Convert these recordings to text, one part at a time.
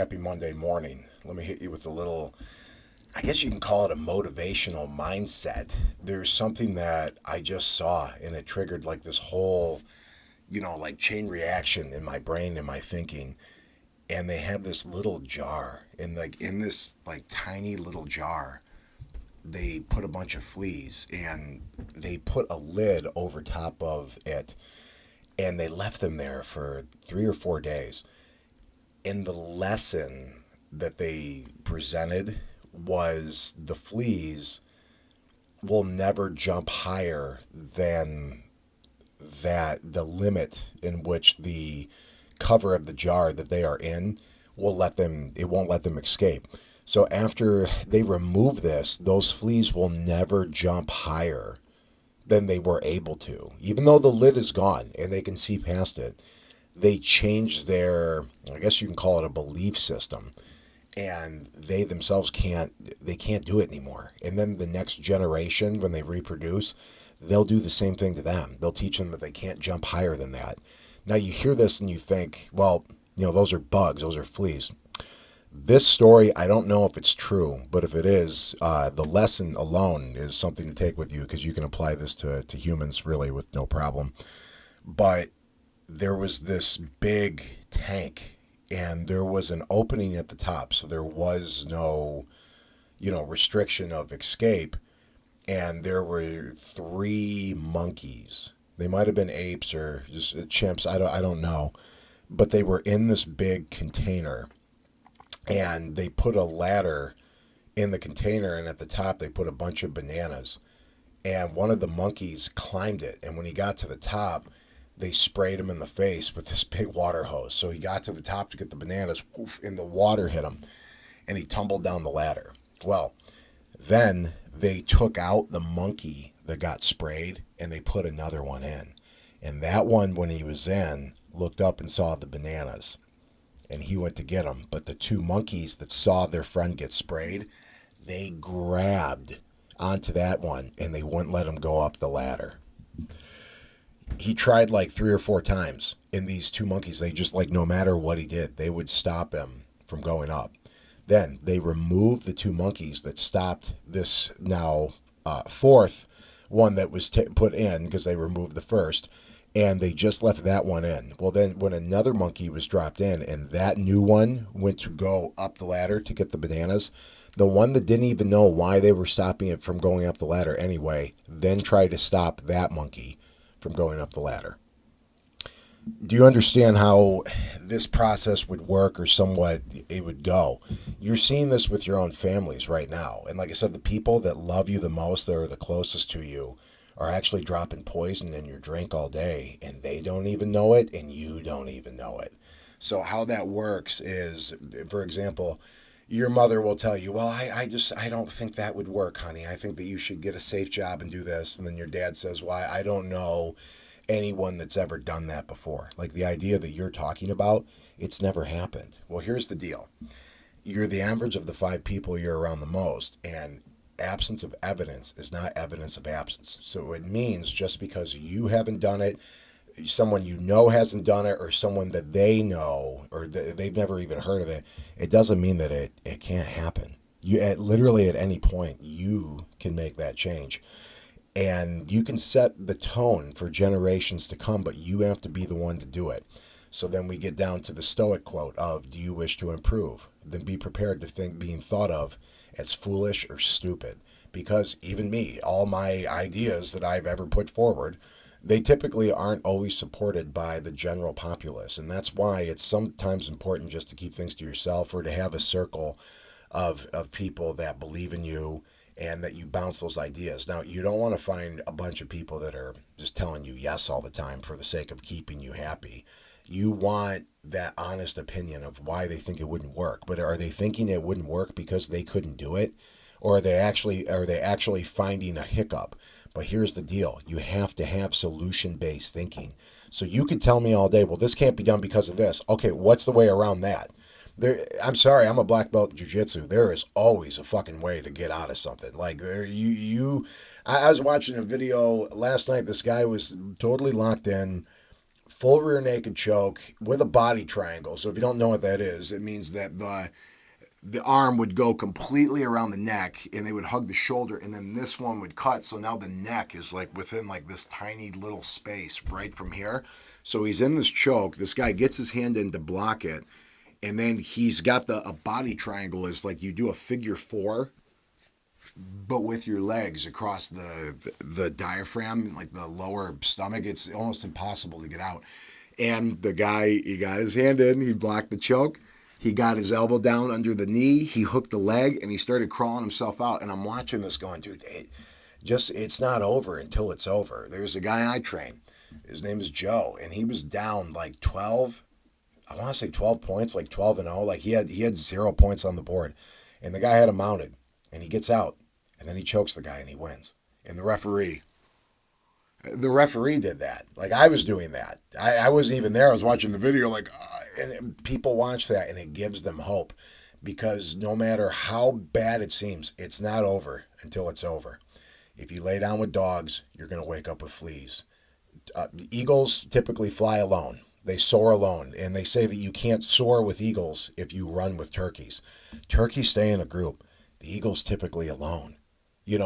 Happy Monday morning. Let me hit you with a little, I guess you can call it a motivational mindset. There's something that I just saw and it triggered like this whole, like chain reaction in my brain and my thinking. And they have this little jar, and like in this like tiny little jar, they put a bunch of fleas and they put a lid over top of it and they left them there for 3 or 4 days. And the lesson that they presented was the fleas will never jump higher than the limit in which the cover of the jar that they are in will let them it won't let them escape. So after they remove this, those fleas will never jump higher than they were able to. Even though the lid is gone and they can see past it, they change their, I guess you can call it a belief system, and they themselves can't do it anymore. And then the next generation, when they reproduce, they'll do the same thing to them. They'll teach them that they can't jump higher than that. Now you hear this and you think, well, those are bugs, those are fleas. This story, I don't know if it's true, but if it is, the lesson alone is something to take with you, because you can apply this to humans really with no problem. But there was this big tank and there was an opening at the top, so there was no restriction of escape. And there were three monkeys. They might have been apes or just chimps, I don't know, but they were in this big container, and they put a ladder in the container, and at the top they put a bunch of bananas. And one of the monkeys climbed it, and when he got to the top, they sprayed him in the face with this big water hose. So he got to the top to get the bananas, poof, and the water hit him, and he tumbled down the ladder. Well, then they took out the monkey that got sprayed and they put another one in. And that one, when he was in, looked up and saw the bananas, and he went to get them. But the two monkeys that saw their friend get sprayed, they grabbed onto that one and they wouldn't let him go up the ladder. He tried like 3 or 4 times, and these two monkeys, they just, like, no matter what he did, they would stop him from going up. Then they removed the two monkeys that stopped this now fourth one that was put in, because they removed the first, and they just left that one in. Well, then when another monkey was dropped in and that new one went to go up the ladder to get the bananas, the one that didn't even know why they were stopping it from going up the ladder anyway, then tried to stop that monkey from going up the ladder. Do you understand how this process would work, or somewhat it would go? You're seeing this with your own families right now. And like I said, the people that love you the most, that are the closest to you, are actually dropping poison in your drink all day, and they don't even know it, and you don't even know it. So how that works is, for example, your mother will tell you, well, I don't think that would work, honey. I think that you should get a safe job and do this. And then your dad says, well, I don't know anyone that's ever done that before. Like the idea that you're talking about, it's never happened. Well, here's the deal. You're the average of the five people you're around the most, and absence of evidence is not evidence of absence. So it means just because you haven't done it, someone you know hasn't done it, or someone that they know, or they've never even heard of it, it doesn't mean that it can't happen. You literally at any point you can make that change, and you can set the tone for generations to come, but you have to be the one to do it. So then we get down to the Stoic quote of, do you wish to improve? Then be prepared to think being thought of as foolish or stupid. Because even me, all my ideas that I've ever put forward, they typically aren't always supported by the general populace. And that's why it's sometimes important just to keep things to yourself, or to have a circle of people that believe in you and that you bounce those ideas. Now, you don't want to find a bunch of people that are just telling you yes all the time for the sake of keeping you happy. You want that honest opinion of why they think it wouldn't work. But are they thinking it wouldn't work because they couldn't do it? Or are they actually finding a hiccup? But here's the deal. You have to have solution-based thinking. So you could tell me all day, well, this can't be done because of this. Okay, what's the way around that? I'm sorry, I'm a black belt in jiu-jitsu. There is always a fucking way to get out of something. Like I was watching a video last night. This guy was totally locked in full rear naked choke with a body triangle. So if you don't know what that is, it means that the arm would go completely around the neck and they would hug the shoulder, and then this one would cut, so now the neck is like within like this tiny little space right from here. So he's in this choke, this guy gets his hand in to block it, and then he's got a body triangle, is like you do a figure four but with your legs across the diaphragm, like the lower stomach. It's almost impossible to get out. And the guy, he got his hand in, he blocked the choke, he got his elbow down under the knee, he hooked the leg, and he started crawling himself out. And I'm watching this going, dude, it's not over until it's over. There's a guy I train, his name is Joe, and he was down like 12, I want to say 12 points, like 12-0. Like he had 0 points on the board. And the guy had him mounted, and he gets out, and then he chokes the guy and he wins. And the referee did that. Like, I was doing that. I wasn't even there. I was watching the video, like, and people watch that and it gives them hope, because no matter how bad it seems, it's not over until it's over. If you lay down with dogs, you're going to wake up with fleas. Eagles typically fly alone. They soar alone, and they say that you can't soar with eagles if you run with turkeys. Turkeys stay in a group. The eagle's typically alone.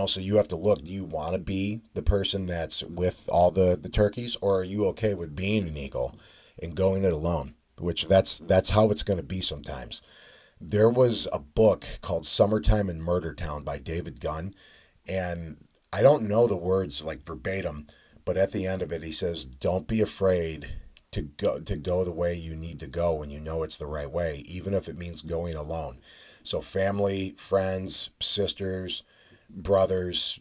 So you have to look, do you want to be the person that's with all the turkeys, or are you okay with being an eagle and going it alone? Which that's how it's going to be sometimes. There was a book called Summertime in Murder Town by David Gunn, and I don't know the words like verbatim, but at the end of it he says, don't be afraid to go the way you need to go when you know it's the right way, even if it means going alone. So family, friends, sisters, brothers,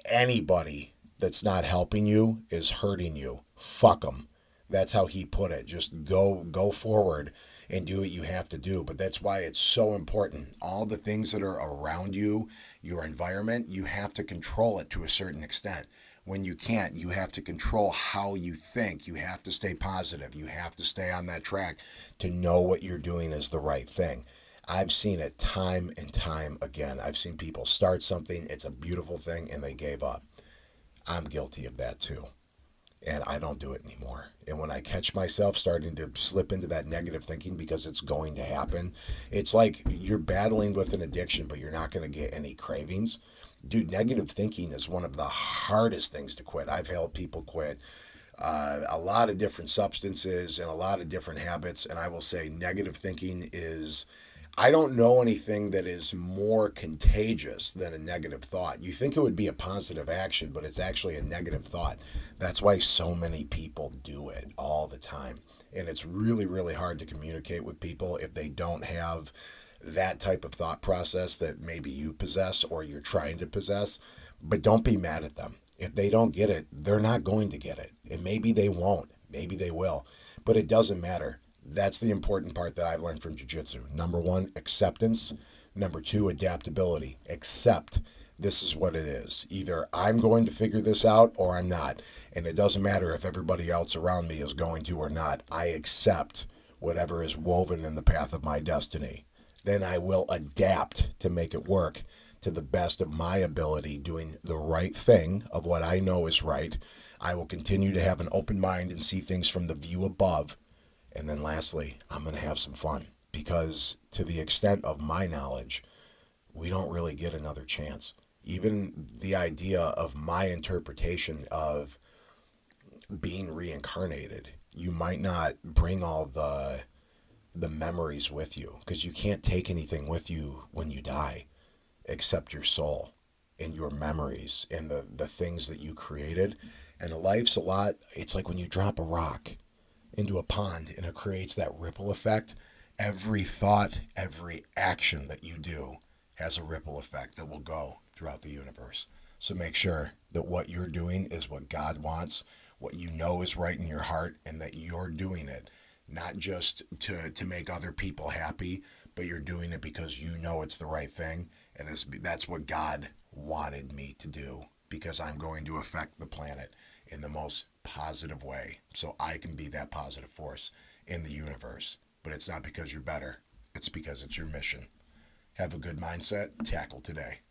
anybody that's not helping you is hurting you. Fuck them. That's how he put it. Just go forward and do what you have to do. But that's why it's so important. All the things that are around you, your environment, you have to control it to a certain extent. When you can't, you have to control how you think. You have to stay positive. You have to stay on that track to know what you're doing is the right thing. I've seen it time and time again. I've seen people start something, it's a beautiful thing, and they gave up. I'm guilty of that too. And I don't do it anymore. And when I catch myself starting to slip into that negative thinking because it's going to happen, it's like you're battling with an addiction, but you're not going to get any cravings. Dude, negative thinking is one of the hardest things to quit. I've helped people quit a lot of different substances and a lot of different habits. And I will say negative thinking is, I don't know anything that is more contagious than a negative thought. You think it would be a positive action, but it's actually a negative thought. That's why so many people do it all the time. And it's really, really hard to communicate with people if they don't have that type of thought process that maybe you possess or you're trying to possess. But don't be mad at them. If they don't get it, they're not going to get it. And maybe they won't. Maybe they will. But it doesn't matter. That's the important part that I've learned from jiu-jitsu. Number one, acceptance. Number two, adaptability. Accept this is what it is. Either I'm going to figure this out or I'm not. And it doesn't matter if everybody else around me is going to or not. I accept whatever is woven in the path of my destiny. Then I will adapt to make it work to the best of my ability, doing the right thing of what I know is right. I will continue to have an open mind and see things from the view above. And then lastly, I'm going to have some fun, because to the extent of my knowledge, we don't really get another chance. Even the idea of my interpretation of being reincarnated, you might not bring all the memories with you, because you can't take anything with you when you die except your soul and your memories and the things that you created. And life's a lot, it's like when you drop a rock into a pond and it creates that ripple effect. Every thought, every action that you do has a ripple effect that will go throughout the universe. So make sure that what you're doing is what God wants, what you know is right in your heart, and that you're doing it not just to make other people happy, but you're doing it because you know it's the right thing. And that's what God wanted me to do, because I'm going to affect the planet in the most positive way, so I can be that positive force in the universe. But it's not because you're better, it's because it's your mission. Have a good mindset, tackle today.